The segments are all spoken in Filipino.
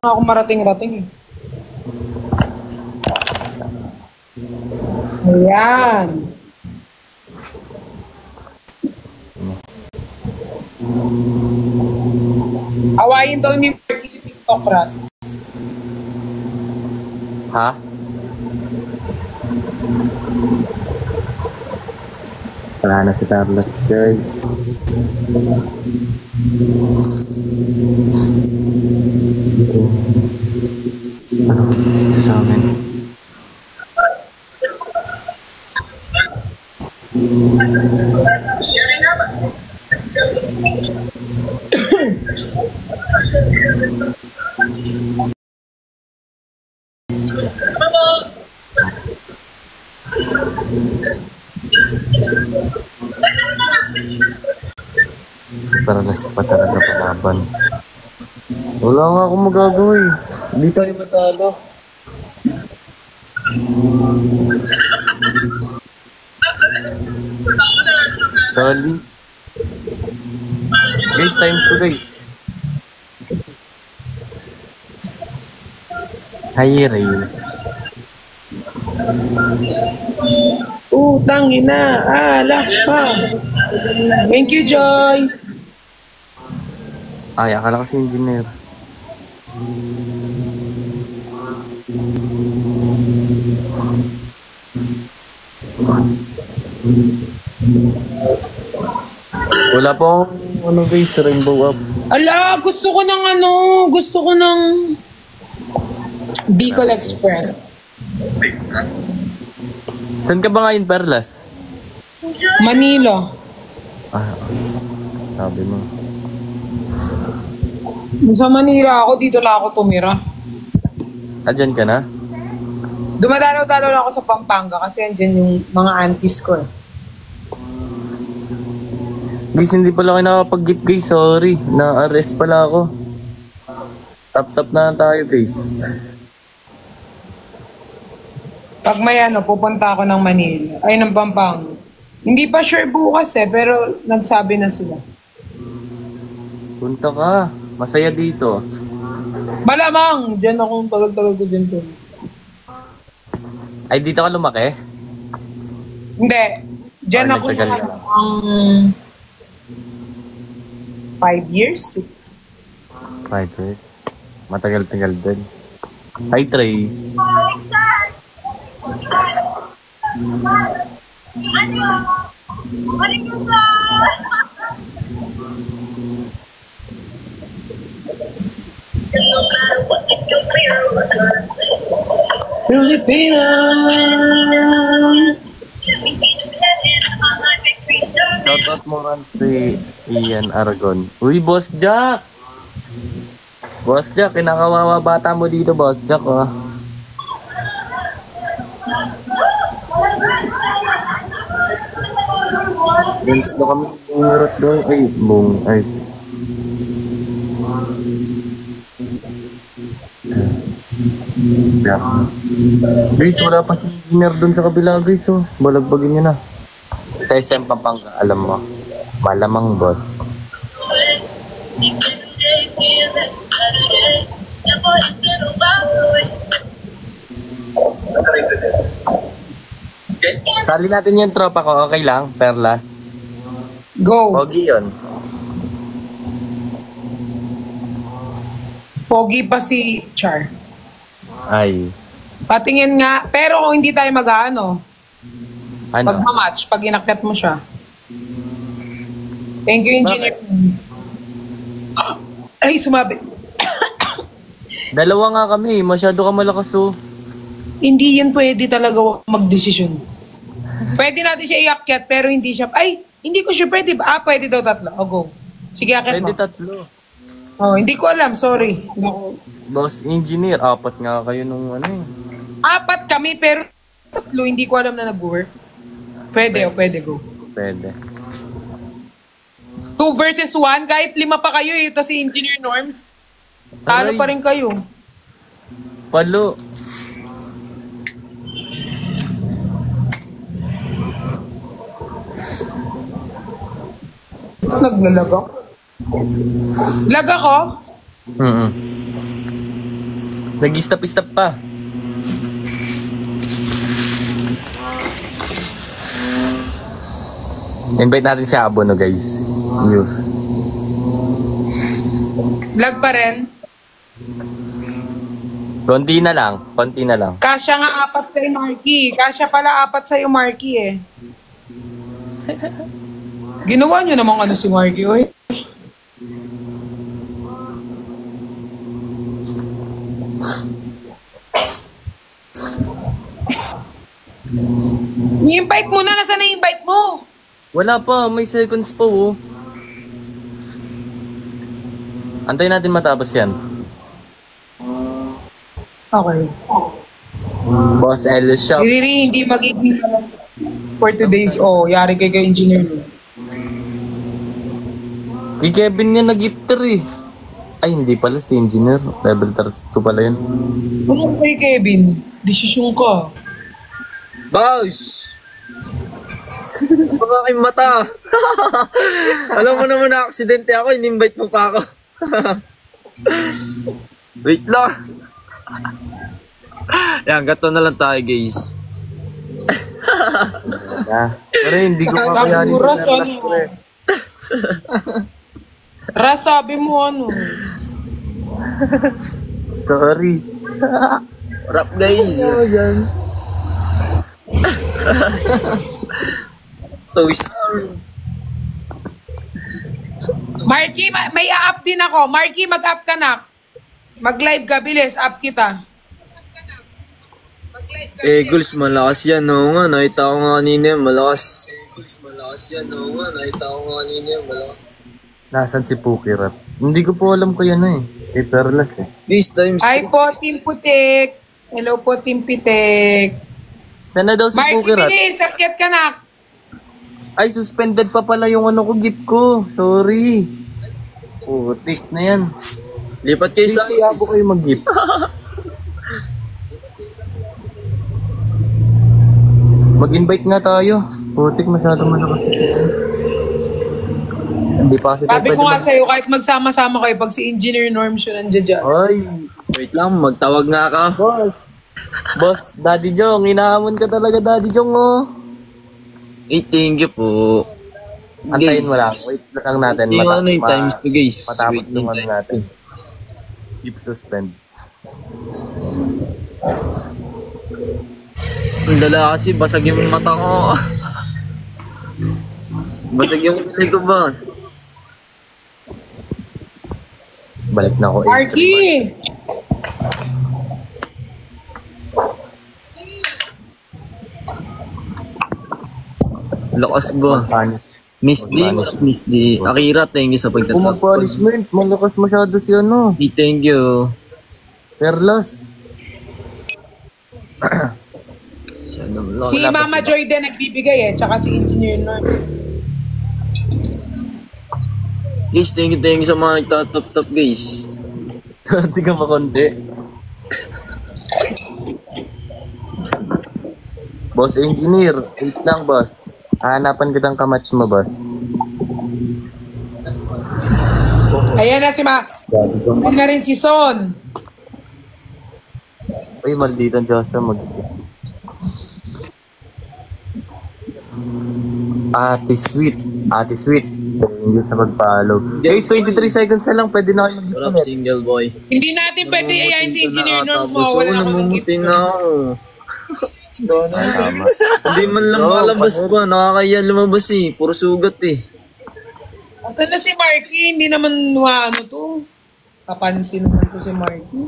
Ako marating-rating eh. Ayan. Awayin daw ni Marky si TikTok Ras. Ha? Wala na si Carlos, guys. Ano kasi dito sa amin? Paralas pa talaga palaban. Wala nga akong magagawa eh. Hindi tayo matalo. Sorry. Guys, times 2 guys. Hi, Ray. Tangina. Alak pa. Thank you, Joy. Ay, akala kasi engineer. Wala po ano guys, rainbow up. Ala, gusto ko ng Bicol Express. Saan ka ba ngayon, Perlas? Manila. Sabi mo. Sa Manila ako, dito na ako tumira. Dyan ka na? Dumadalaw-dalaw lang ako sa Pampanga kasi andyan yung mga aunties ko eh. Guys, hindi pala kayo nakapag-gift guys, sorry. Na-arrest pala ako. Tap-tap na tayo guys. Pag may pupunta ako ng Manila. Ay, ng Pampanga. Hindi pa sure bukas eh, pero nagsabi na sila. Punta ka. Masaya dito. Malamang! Diyan ako, tagal-tagal ko dyan to. Ay, dito ka lumaki? Hindi. Diyan ako nagtagal ka. 5 years? 5 years. Matagal-tagal din. Hi, Trace. Pilipinas! Shoutout mo rin si Ian Aragon. Uy, Boss Jack! Boss Jack, kinakawawa bata mo dito, Boss Jack, oh. Guys, na kami umirot doon. Ay, bong, ay. Yeah. Guys, wala pa si engineer doon sa kabila, guys, oh. Balagbagin niya na. Tayo sa Pampanga, alam mo. Malamang, boss. Tali natin yung tropa ko, okay lang? Perlas. Go! Pogi yun. Pogi pa si Char. Ay. Patingin nga, pero kung hindi tayo mag-ano, Ano? pag-match, pag inakyat mo siya. Thank you, engineer. Ay, sumabi. Dalawa nga kami, masyado ka malakas, oh. Hindi yan pwede talaga mag-desisyon. Pwede natin siya iakyat, pero hindi siya, ay, hindi ko siya pwede ba? Pwede daw tatlo. O, go. Sige, akyat mo. Pwede tatlo. Oh, hindi ko alam, sorry. Naku. Boss engineer, 4 nga kayo nung ano eh. 4 kami, pero tatlo, hindi ko alam na nag-work. Pwede, pwede, go. Pwede. 2 versus 1, kahit 5 pa kayo eh, tapos si Engineer Norms. Talo Aray. pa rin kayo. Palo. Naglalag ako. Lag ako? Nag-stop-stop pa. Invite natin si Abono, guys. Youth. Vlog pa rin. Konti na lang. Konti na lang. Kasya nga 4 kay Marky. Kasya pala 4 sa'yo, Marky eh. Ginawa niyo namang ano si Marky, oy. I-invite mo na. Nasaan na-invite mo? Wala pa. May seconds pa, oh. Antayin natin matapos yan. Okay. Boss L Shop. Hindi magiging for today's, yari kay engineer. Kay Kevin nga nag-gifter eh. Ay, hindi pala si engineer. Level 32 pala yun. Ano kay Kevin? Desisyon ka. Boss! Baka aking mata. Alam mo naman na aksidente ako, in-invite mo pa ako. Wait lang. Yan, gato na lang tayo, guys. Pero hindi ko kakayanin. Ras, ano? Ras, sabi mo ano? Sorry. Rap, guys. So, Marky, may a-up din ako. Marky, mag-up ka na. Mag-live ka, bilis. Up kita. Guls, malakas yan. Oo nga, nakita ko nga kanina yan, malakas. Nasaan si Pukirat? Hindi ko po alam ko yan eh. Kay Perlas eh. This times. Hi po, Team Putik. Hello po, Team Pitik. Saan na daw si Marky, Pukirat? bilis. Akyat ka na. Ay, suspended pa pala yung ano ko, gift ko. Sorry. Putik na yan. Lipat kayo sa Please, ako kayo mag-gift. Mag-invite nga tayo. Putik, masyado malakas. Hindi pa kasi Sabi ko nga sa'yo, kahit magsama-sama kayo, pag si Engineer Norms yun nandiyan dyan. Ay, Wait lang, magtawag nga ka. Boss, Daddy Jong, inahamon ka talaga, Daddy Jong, oh. Thank you po. Antayin mo lang. Wait lang natin. Yung ano yung times to, guys. Matapos Wait yung lang ano natin. Keep suspend. Ang dala kasi, basag yung mata ko. Basag yung kilay ko ba? Balik na ako. Marky! Lakas ba? Miss D, Miss D. Akira, thank you sa Kung pagtatapos. mag-punishment, malakas masyado si ano. Thank you. Perlas. Si Mama Joy din nagbibigay tsaka si Engineer Norms. Guys, thank you sa mga nagtatop-top, guys. Hindi ka makonti. Boss Engineer, wait lang, boss. Hanapan kitang kamatch mo, boss. Ayan na si Ayan na rin si Son. Uy, malditang Diyosa, Ate Sweet. Thank you sa pagpalo. Guys, 23 seconds na lang. Pwede na kayo What up, mag-disconnect. single boy? Hindi natin pwede ayayin si Engineer Norms mo. Tapos Wala ako na akong gift. namumuti na ako. Tama. Hindi man lang makalabas pa. Nakakaya lumabas eh. Puro sugat eh. Asan na si Marky? Hindi naman ano to. Kapansin naman to si Marky.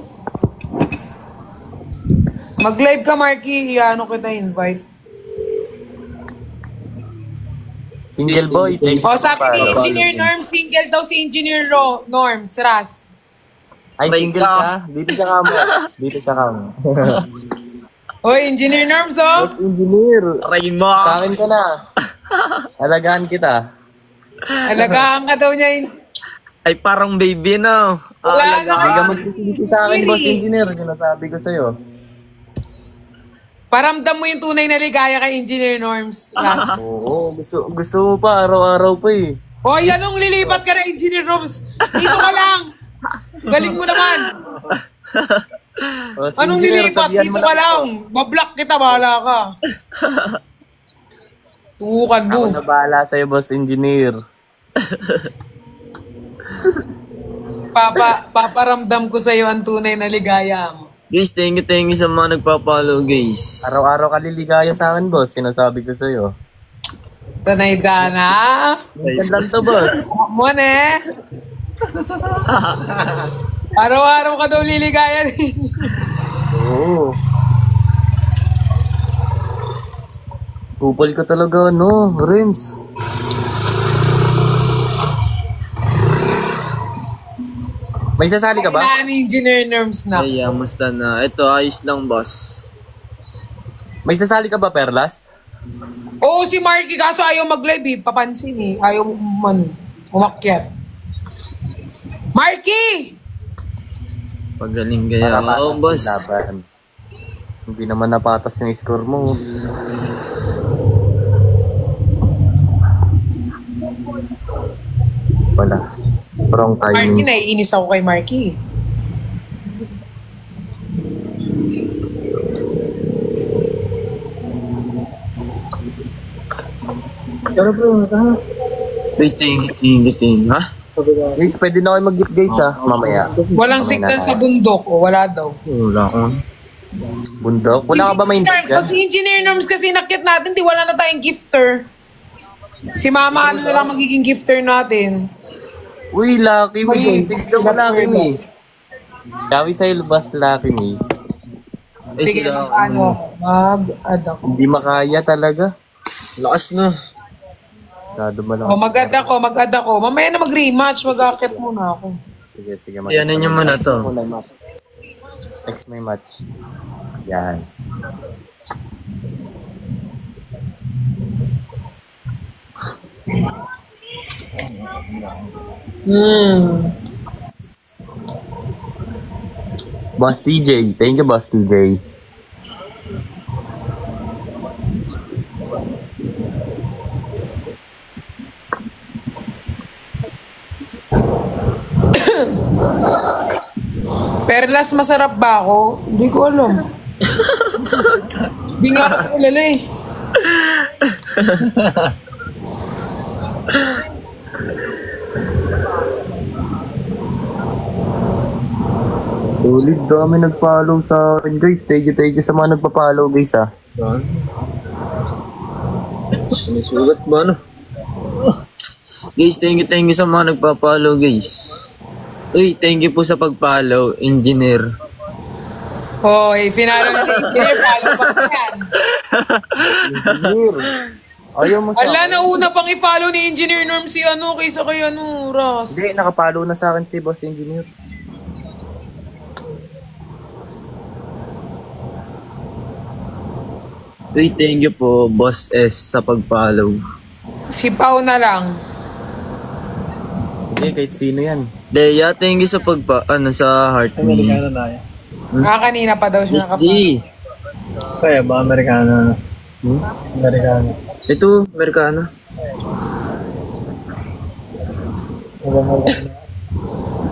Mag-live ka, Marky. Iano kita invite. Single boy, thank you O, sa sabi ni pagpalo. Engineer Norms, single daw si Engineer Norms. Ras. Ay, single siya? Dito siya kamo. Dito siya kamo. Oy, Engineer Norms, oh. Boss Engineer, Aray mo! sa akin ka na. Alagaan kita. Alagaan ka daw niya. Ay parang baby na. Wala na. Hindi ka magsisisi sa akin, Boss Engineer. Sinasabi ko sa'yo. Paramdam mo yung tunay na ligaya kay Engineer Norms. Ras. Oo, gusto mo pa, araw-araw pa eh. Hoy, anong lilipat ka na, Engineer Norms? Dito ka lang. Galing mo naman. Boss Anong engineer, nilipat? sabihan Dito mo ka na lang. Bablock kita, bahala ka. Tukan mo. Ako na bahala sa'yo, boss engineer. Paparamdam ko sa'yo ang tunay na ligaya mo. Guys, thank you sa mga nagpa-follow, guys. Araw-araw ka liligaya sa akin, boss. Sinasabi ko sa'yo. Tanay dana. Minsan lang to, boss. Mo ne. Araw-araw ka daw liligaya din. Oo. Kupal ka talaga, no? Renz. May sasali ka ba? Kailangan ni Engineer Norms na. Ay, musta na. Ito, ayos lang, boss. May sasali ka ba, Perlas? Oo, si Marky, kaso ayaw mag-live eh. Papansin eh. Ayaw man umakyat. Marky! Pagaling kaya ako, boss. Laban. Hindi naman napatas yung score mo. Wala. Wrong Marky, timing. naiinis ako kay Marky. Wait, ting. Ha? Guys, pwede na kayo mag-gift guys ha, mamaya. Walang signal sa bundok. O, wala daw. Wala ko. Bundok? Wala ka ba may invite Pag dyan? si Engineer Norms kasi nakyat natin, di wala na tayong gifter. Si Mama, ano na lang magiging gifter natin. Uy, Lucky Me! Ayun, Tignan mo Lucky Me! Sabi sa'yo, lubas Lucky Me. Ay, Sige, sila. mag-add ako. Hindi makaya talaga. Lakas na. Dado ba lang? O, mag-add ako. Mamaya na mag-rematch, mag-aakit muna ako. Sige. Yan nyo muna to. Next may match. Yan. Boss TJ. Thank you, Boss TJ. Perlas, masarap ba ako? Hindi ko alam. Hindi nga ako ulala eh. Solid, dami nag-follow sa akin guys. Thank you sa mga nagpa-follow guys ha. Sinusugat ba, no? Guys, thank you sa mga nagpa-follow, guys. Uy, thank you po sa pag-follow, engineer. Hoy, finalo na ni Engineer. Follow pa ko yan. Engineer. Ayaw mo sa Ala, akin. nauna pang i-follow ni Engineer Norm si ano, kaysa kay ano, Ras. Hindi, nakapalo na sa akin si Boss Engineer. Uy, thank you po, Boss S, sa pag-follow. Si Pao na lang. Hindi, kahit sino yan. Deya, thank you sa sa heart me. Kanina pa daw siya Miss D. nakapag. Kaya ba Amerikano? Amerikano. Ito, Amerikano.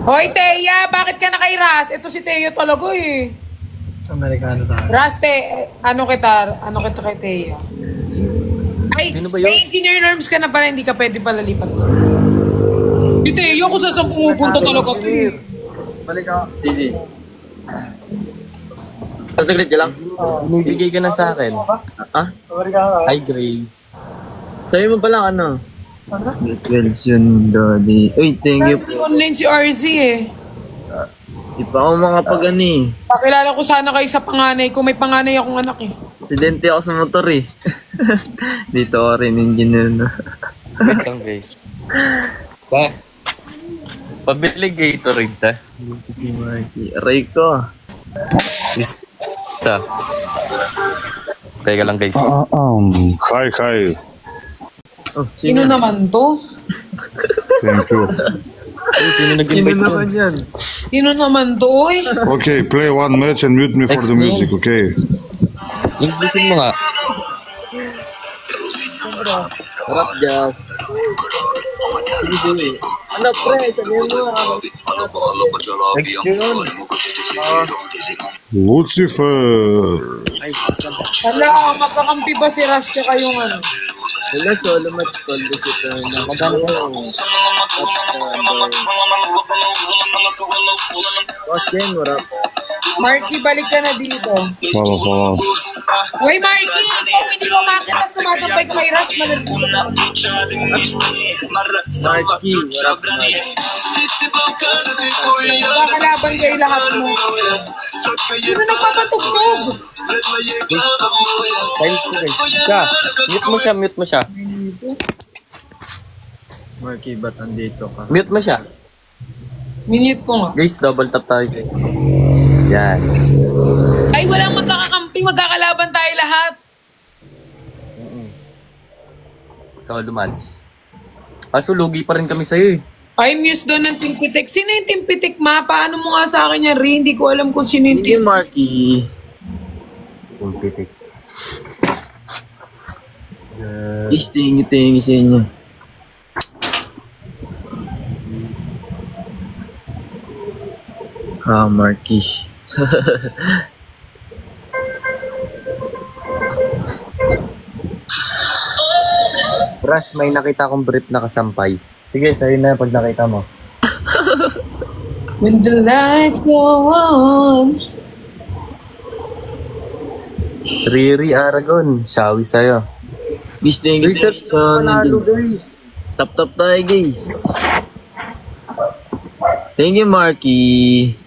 Hoy, Teya, bakit ka na kay Ras? Ito si Teya talaga eh. Amerikano tayo. Ras, ano kita kay Teya? Ay, Sino ba yun? may Engineer Norms ka na pala, hindi ka pwede pala lipat. Si Teya, kung saan pumupunta talaga to eh. Balik ako. Sige. Saglit ka lang. Binibigay ka na sa akin. Ha? Amerikano. Hi, Grace. Sabi mo pala ano? Details yun, Daddy. Uy, thank you Nandito po. online si RZ eh. Di pa ako mga pagani. Pakilala ko sana kayo sa panganay ko. May panganay akong anak eh. Aksidente ako sa motor eh. Dito ako rin, engineer na. Wait lang, Grace. Pabili Gatorade ta. Si Marky. Aray ko. Isa. Teka lang guys. Hi. Oh, Sino naman to? Thank you. Sino Sino nag-invite naman mo? yan? Sino naman to oy? Okay, play one match and mute me for the music, okay? Inglesin mo nga. Rap jazz. Sige. Ano pre? Sabihin mo. Next yun. Lucifer. Hala, magkakampi ba si Ras tsaka yung ano? Wala, solo match call. Magkano ko? Boss Jen, what up? Marky, balik ka na dito. Fala, fala. Uy, Marky! Ikaw hindi mo makita tapos tumatampay ka kay Ras. Marky, what up, Marky? Magkakalaban kayo lahat mo. Sino nagpapatugtog? Mute mo siya. Marky, ba't andito ka? Mute mo siya. Minute ko nga. Guys, double tap tayo guys. Yan. Ay, walang magkakakampi. Magkakalaban tayo lahat. Solo match. Kaso lugi pa rin kami sa'yo eh. Ay, muse doon ng Timpitik. Sino yung Timpitik, ma? Paano mo nga sa akin yan, Ri? Hindi ko alam kung sino yung Hindi, Timpitik. Marky. Kung pitik. Please, tingi sa inyo. Marky. Ras, may nakita akong brief na kasampay. Sige, sa'yo na pag nakita mo. When the lights go on. Riri Aragon, shawi sa'yo. Please, tingi sa Panalo guys. Tap tayo, guys. Thank you, Marky.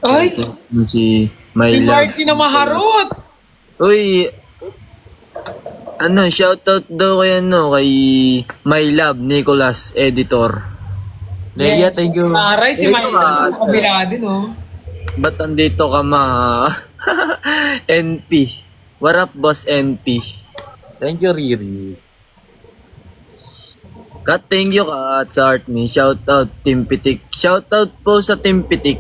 Ay, Si si Myla. Marky na maharot. Uy, shoutout daw kay My Love, Nicholas, editor. Leia, thank you. Aray, si Marky na kabila din, oh. Ba't andito ka, ma? NP. What up, boss NP? Thank you, Riri. Kat, thank you, Kat, sa art me. Shoutout, Team Pitik. Shoutout po sa Team Pitik.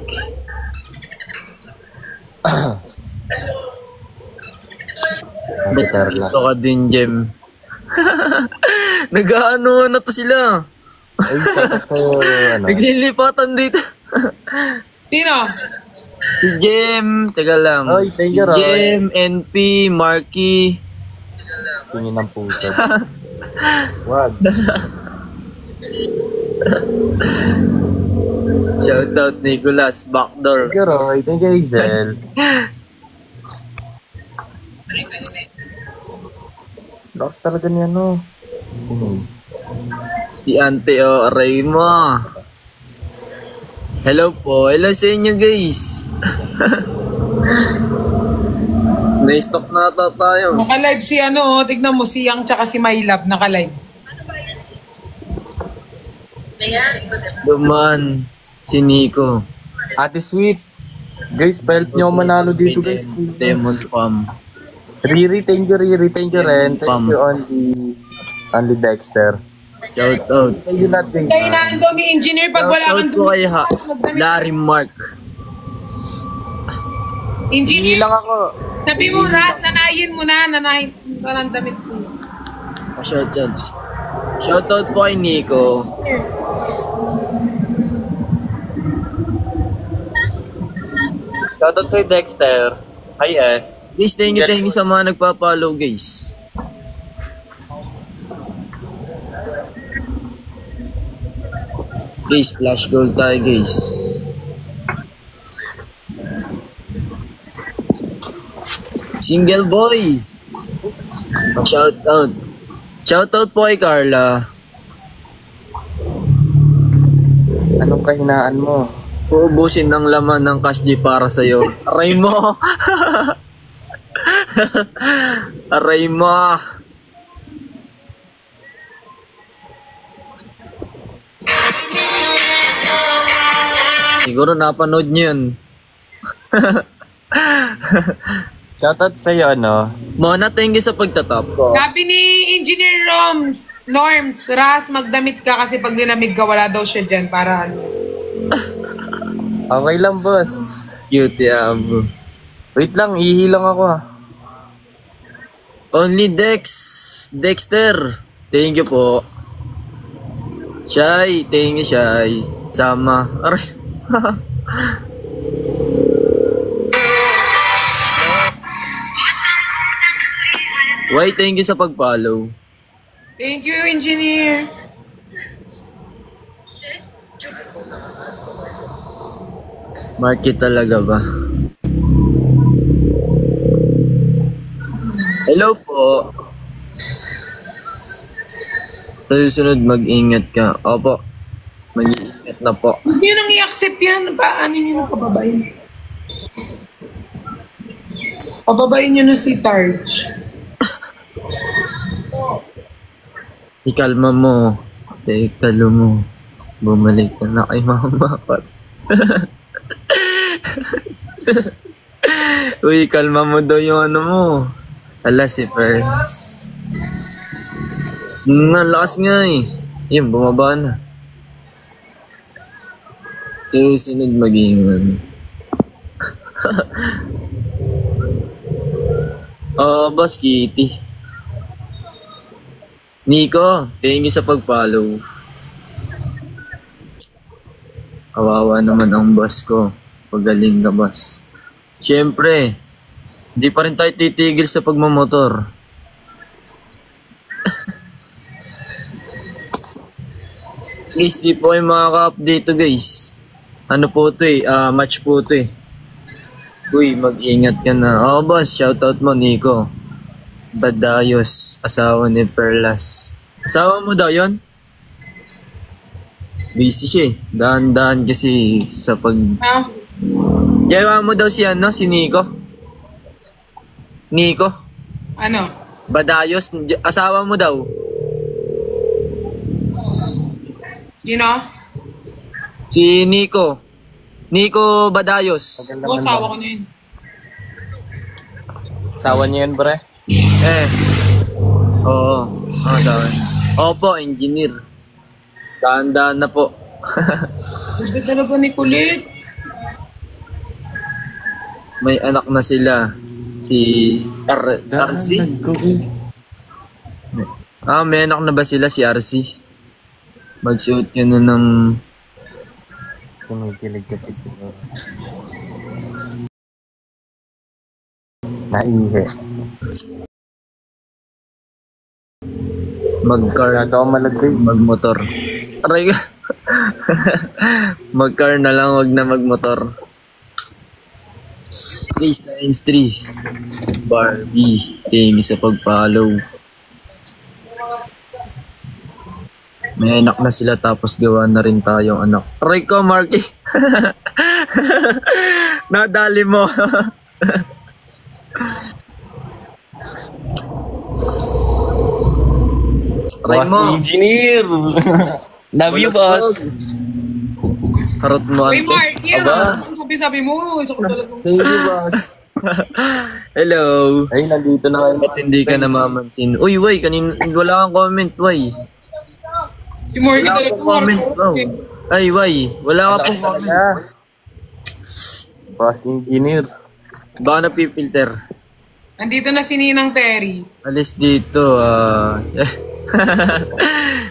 Better lang. Ito ka din, Jem. Nag-ano na to sila. Ay, shoutout sa'yo, ano. Naglilipatan dito. Sino? Si Jem. Teka lang. Oy, thank you, Roy. Jem, NP, Marky. Tingin ng puso. Wag. Shoutout, Nicholas, Backdoor. Thank you, Roy. Thank you, Hazel. Lakas talaga niya, no? Si Ante, aray mo. Hello po. Hello sa inyo, guys. Na-stop na ata tayo. Naka-live si ano, oh. Tignan mo, si Yang tsaka si Mylab, naka-live. Duman. Si Nico. Ate Sweet. Guys, pa-help niyo ako manalo dito, guys. Demon Pam. Riri, thank you, Riri. Thank you, Ren. Thank you, Only Dexter. Shoutout. Thank you, not guys. Kaya inaan daw ni engineer pag wala kang Shoutout ko kay Larry Mark. Engineer, Hindi lang ako. sabi mo, Ras, nanayin mo na, nanayin mo ng damit ko. Shoutout po kay Nico. Shoutout kay Dexter. Hi, S. Guys, thank you sa mga nagpa-follow, guys. Please, flash gold tayo, guys. Single boy. Shoutout. Shoutout po kay Carla. Anong kahinaan mo? Uubusin ng laman ng Cash G para sa'yo. Aray mo! Aray mo! Siguro napanood niyo yun. Shoutout sa'yo, ano? Mona, thank you sa pagtatap. Sabi ni Engineer Norms, Ras, magdamit ka kasi pag dinamig ka, wala daw siya dyan para ano. Okay lang, boss. Cute, bro. Wait lang, ihilang ako, ha. Only Dexter. Thank you po. Shy, thank you, Shy. Sama. Aray. Why, thank you sa pag-follow. Thank you, engineer. Market talaga ba? Hello po. Sa susunod, mag-ingat ka. Opo. Mag-iingat na po. Hindi nyo nang i-accept yan. Paano nyo nang pababayin? Pababayin nyo na si Tarj. Ikalma mo. Ikalo mo. Bumalik ka na kay mama. Uy, kalma mo daw yung ano mo. Ala si Ferns. Nga, lakas nga eh. Yun, bumaba na. Susunod maging ano. Boss Kitty. Nico, thank you sa pag-follow. Kawawa naman ang boss ko. Pagaling ka, boss. Siyempre, hindi pa rin tayo titigil sa pagmamotor. Guys, di po kayo makaka-update to, guys. Ano po to eh, match po to eh. Uy, mag-ingat ka na. Boss, shoutout mo, Nico. Badayos, asawa ni Perlas. Asawa mo daw yon? Busy siya eh. Dahan-dahan kasi sa pag... Ha? Yawa mo daw si ano, si Nico. Nico. Ano? Badayos, asawa mo daw. Sino? Si Nico. Nico Badayos. Oo, asawa ko na yun. Asawa niyo yun, pre? Oo. Asawa. Opo, engineer. Dahan-dahan na po. Gusto talaga ni Kulit. May anak na sila. Si RC. May anak na ba sila si RC? Magsuot yun na ng... Kumikilig kasi ko. Naihe. Mag-car. Nagawa malagay. Mag-motor. Aray ka. Mag-car na lang, wag na mag-motor. Please times 3. Barbie. Thank you sa pag-follow. May anak na sila tapos gawa na rin tayong anak. Aray ko, Marky. Nadali mo. Aray Boss mo. engineer! Love you, boss! Harot mo. Uy, Mark, yan. Aba. Ang sabi mo. Isa ko talaga. Thank you, boss! Hello. Ay, nandito na kayo. Ba't hindi ka namamansin? Uy, why? Wala kang comment, why? Si Marky Wala talaga. akong comment, bro. Ay, why? Wala ka pong comment. Boss engineer. Baka napipilter. Nandito na si Ninang Terry. Alis dito,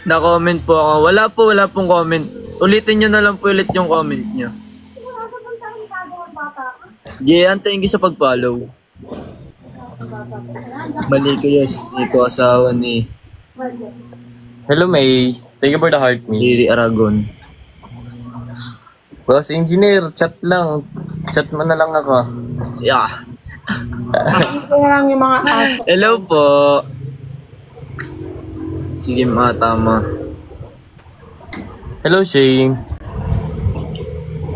na-comment po ako. Wala pong comment. Ulitin nyo na lang po ulit yung comment nyo. Gian, thank you sa pag-follow. Mali ko yun. Hindi ko asawa ni Hello, May. Thank you for the heart, May. Riri Aragon. Boss engineer, chat lang. Chat mo na lang ako. Yeah. Ito lang yung mga aso. Hello po. Sige, tama. Hello, Shane.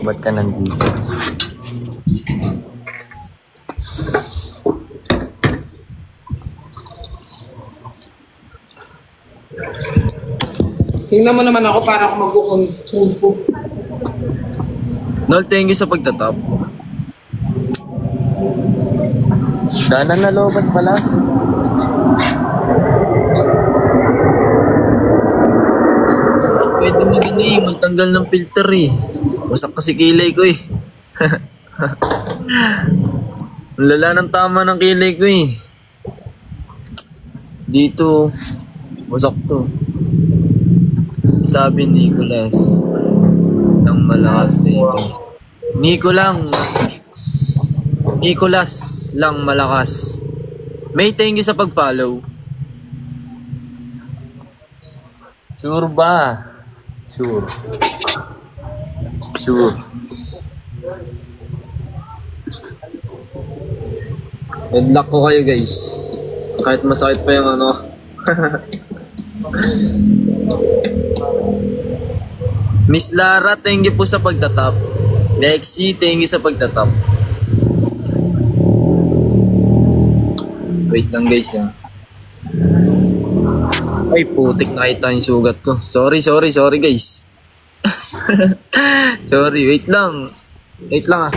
Ba't ka nandito? Tingnan mo naman ako para ako magkukuntupo. Nol, thank you sa pagtatap. Daanan na lobat pala. Pwede mo din eh, magtanggal ng filter eh. Wasak kasi kilay ko eh. Ang lala ng tama ng kilay ko eh. Dito, wasak to. Sabi ni Nicolas, ng malakas dito. Nicolas lang malakas. May thank you sa pag-follow. Sure ba? Sure. Sure. Good luck ko kayo guys. Kahit masakit pa yung ano. Miss Lara, thank you po sa pagtatap. Lexi, thank you sa pagtatap. Wait lang guys ha. Ay putik, nakita yung sugat ko. Sorry guys. Sorry, wait lang. Wait lang ah.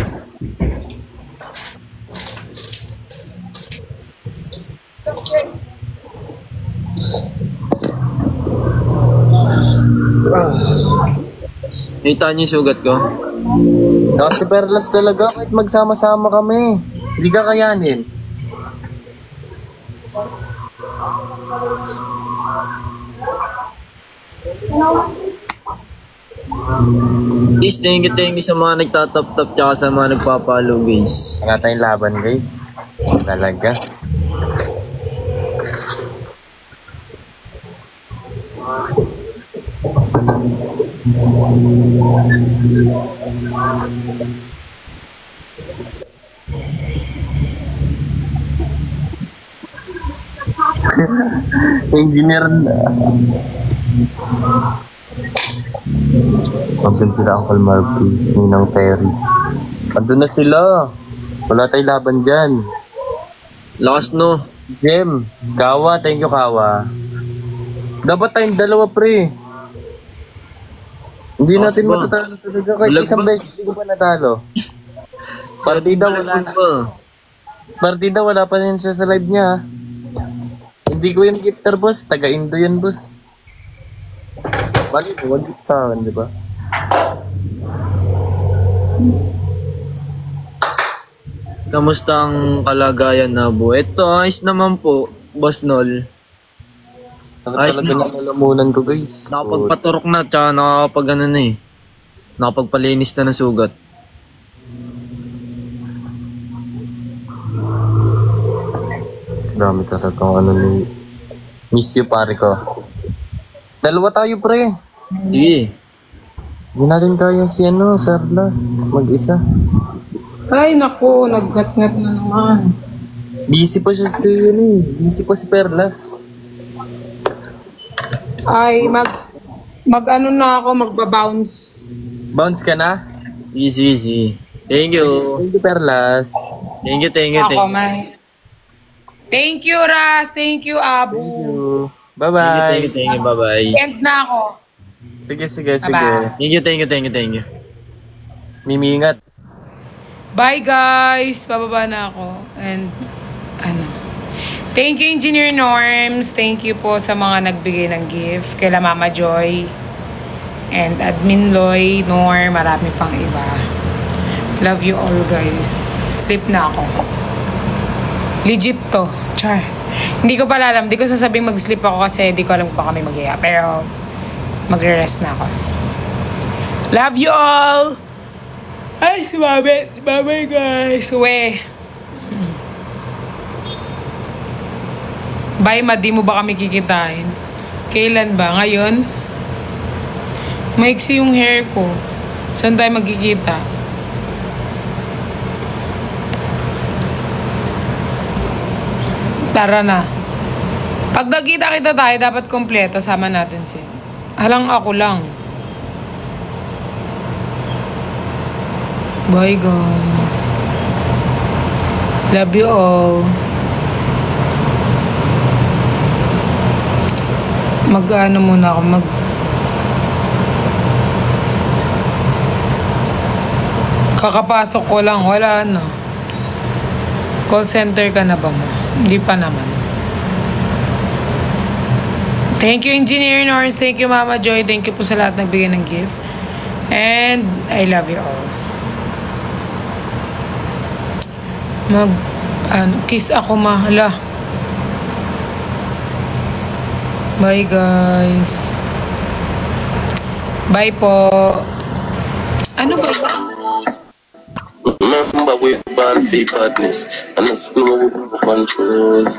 Nakita niyo yung sugat ko? Kasi Perlas talaga, kahit magsama-sama kami. Hindi ka kayanin. Guys, thank you sa mga nagtatap-tap tsaka sa mga nagpapalo guys. Wala tayong laban guys. Talaga. Engineer na. Pagdun sila Uncle Marky, Ninang Terry. Andun na sila. Wala tayong laban dyan. Lakas no. Jem, Kawa, thank you Kawa. Dapat tayong dalawa pre. Hindi natin ba? matatalo talaga. Kahit Bulag isang ba? beses hindi ko pa natalo. Partida wala na. Partida wala pa rin siya sa live niya. Hindi ko yung gifter boss, taga-Indo yan boss. Bali, wag gift sa akin, di ba? Kamusta ang kalagayan na bu? Ito, ayos naman po, Boss Nol. Ayos Talaga na. nalalamunan ko guys. Nakapagpaturok na, tsaka nakakapag ano na eh. Nakapagpalinis na ng sugat. Dami talaga ano ni miss you pare ko. Dalawa tayo pre. Sige. Hindi natin kaya si ano, Perlas. Mag-isa. Ay, naku, naggat-ngat na naman. Busy pa siya si ano eh. Busy pa si Perlas. Ay, mag-ano na ako, magbabounce. Bounce ka na? Sige. Thank you. Thank you Perlas. Thank you. Ako, may. Thank you, Ras. Thank you, Abu. Bye-bye. Thank you. Bye-bye. End na ako. Sige. Bye-bye. Thank you. Mimingat. Bye, guys. Bababa na ako. And, ano. Thank you, Engineer Norms. Thank you po sa mga nagbigay ng gift. Kaila Mama Joy. And Admin Loy, Norm, marami pang iba. Love you all, guys. Sleep na ako. Legit to. Char. Hindi ko pala alam. Hindi ko sasabing mag-sleep ako kasi hindi ko alam kung pa kami mag-iya. Pero, magre-rest na ako. Love you all! Ay, sumabit. Bye-bye, guys. Uwe. Bye, ma. Di mo ba kami kikitain? Kailan ba? Ngayon? Maiksi yung hair ko. Saan tayo magkikita? Tara na. Pag nagkita-kita tayo, dapat kompleto. Sama natin siya. Halang ako lang. Bye, guys. Love you all. Mag-ano muna ako. Kakapasok ko lang. Wala na. Call center ka na ba mo? Hindi pa naman. Thank you, Engineer Norris. Thank you, Mama Joy. Thank you po sa lahat nagbigay ng gift. And I love you all. Kiss ako, mahala. Bye, guys. Bye po. Ano ba yun? Remember we born for badness, and it's no controls.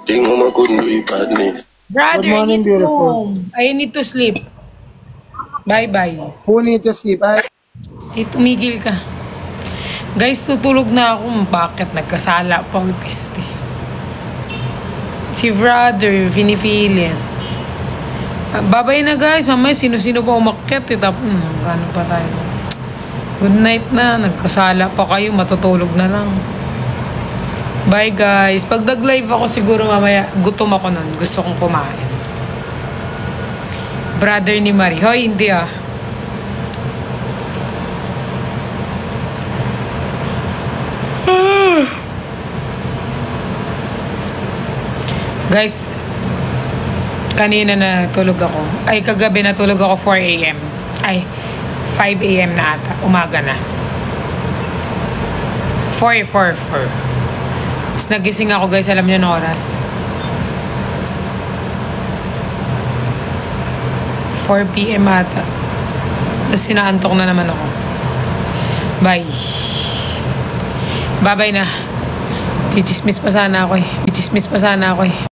Think mama couldn't do it badness. Brother, Good morning, I need to beautiful. home. I need to sleep. Bye-bye. Who need to sleep? Eh, tumigil ka. Guys, tutulog na ako. Bakit? Nagkasala pa ang piste. Si brother, finipilit. Babay na guys. Mamaya sino-sino pa umakyat. Tapos, gano pa tayo. Good night na. Nagkasala pa kayo. Matutulog na lang. Bye guys. Pag nag-live ako siguro mamaya, gutom ako nun. Gusto kong kumain. Brother ni Marie. Hoy, hindi ah. Guys, kanina natulog ako. Ay, kagabi natulog ako 4 a.m. Ay, 5 a.m. na ata. Umaga na. 4. Tapos nagising ako guys, alam niyo na oras. 4 p.m. ata. Tapos sinaantok na naman ako. Bye. Bye-bye na. Chichismis pa sana ako eh.